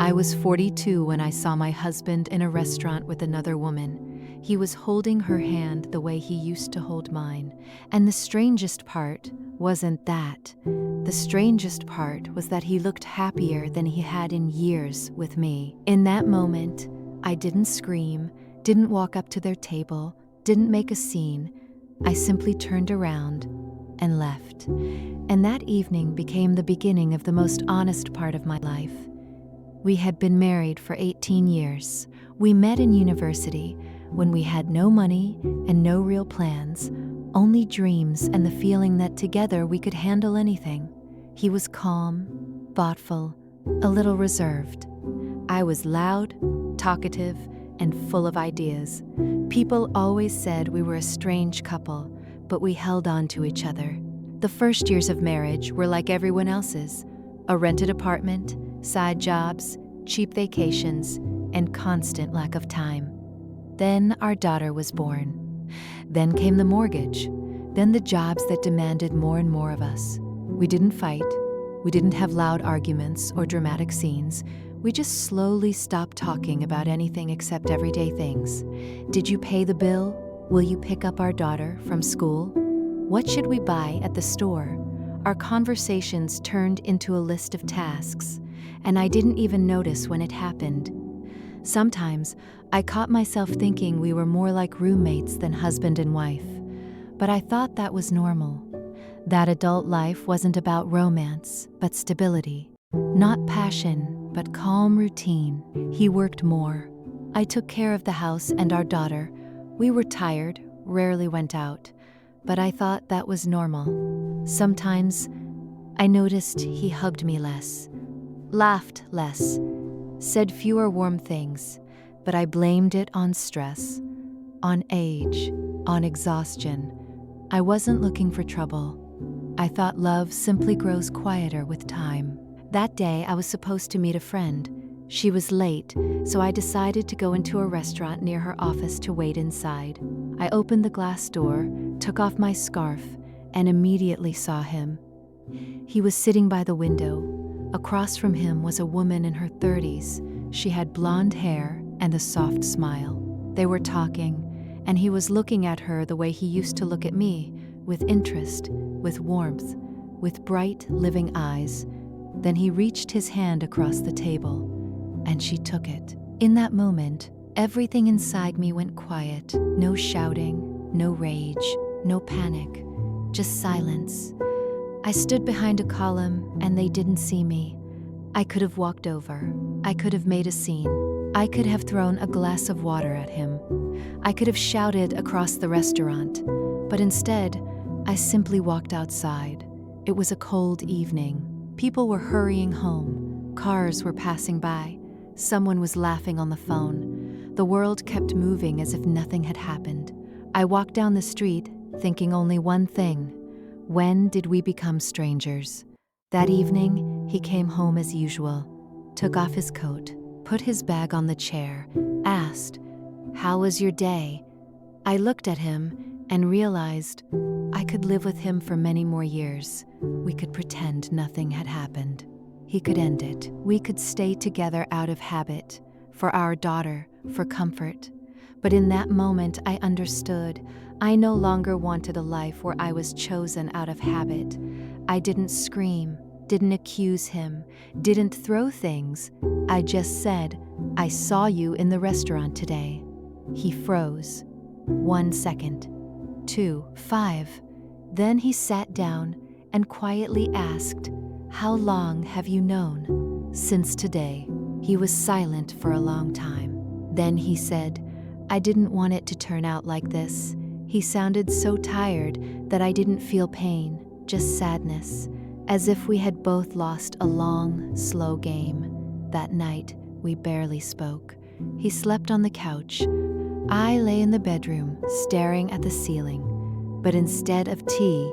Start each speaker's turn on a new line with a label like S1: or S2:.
S1: I was 42 when I saw my husband in a restaurant with another woman. He was holding her hand the way he used to hold mine. And the strangest part wasn't that. The strangest part was that he looked happier than he had in years with me. In that moment, I didn't scream, didn't walk up to their table, didn't make a scene. I simply turned around and left. And that evening became the beginning of the most honest part of my life. We had been married for 18 years. We met in university when we had no money and no real plans, only dreams and the feeling that together we could handle anything. He was calm, thoughtful, a little reserved. I was loud, talkative, and full of ideas. People always said we were a strange couple, but we held on to each other. The first years of marriage were like everyone else's: a rented apartment, side jobs, cheap vacations, and constant lack of time. Then our daughter was born. Then came the mortgage. Then the jobs that demanded more and more of us. We didn't fight. We didn't have loud arguments or dramatic scenes. We just slowly stopped talking about anything except everyday things. Did you pay the bill? Will you pick up our daughter from school? What should we buy at the store? Our conversations turned into a list of tasks, and I didn't even notice when it happened. Sometimes I caught myself thinking we were more like roommates than husband and wife, but I thought that was normal. That adult life wasn't about romance, but stability. Not passion, but calm routine. He worked more. I took care of the house and our daughter. We were tired, rarely went out, but I thought that was normal. Sometimes I noticed he hugged me less, laughed less, said fewer warm things, but I blamed it on stress, on age, on exhaustion. I wasn't looking for trouble. I thought love simply grows quieter with time. That day, I was supposed to meet a friend. She was late, so I decided to go into a restaurant near her office to wait inside. I opened the glass door, took off my scarf, and immediately saw him. He was sitting by the window. Across from him was a woman in her 30s. She had blonde hair and a soft smile. They were talking, and he was looking at her the way he used to look at me, with interest, with warmth, with bright, living eyes. Then he reached his hand across the table, and she took it. In that moment, everything inside me went quiet. No shouting, no rage, no panic, just silence. I stood behind a column, and they didn't see me. I could have walked over. I could have made a scene. I could have thrown a glass of water at him. I could have shouted across the restaurant. But instead, I simply walked outside. It was a cold evening. People were hurrying home. Cars were passing by. Someone was laughing on the phone. The world kept moving as if nothing had happened. I walked down the street, thinking only one thing: when did we become strangers? That evening, he came home as usual, took off his coat, put his bag on the chair, asked, "How was your day?" I looked at him and realized I could live with him for many more years. We could pretend nothing had happened. He could end it. We could stay together out of habit, for our daughter, for comfort. But in that moment, I understood. I no longer wanted a life where I was chosen out of habit. I didn't scream, didn't accuse him, didn't throw things. I just said, "I saw you in the restaurant today." He froze. 1 second. 2, 5. Then he sat down and quietly asked, "How long have you known?" "Since today." He was silent for a long time. Then he said, "I didn't want it to turn out like this." He sounded so tired that I didn't feel pain, just sadness, as if we had both lost a long, slow game. That night, we barely spoke. He slept on the couch. I lay in the bedroom, staring at the ceiling. But instead of tea,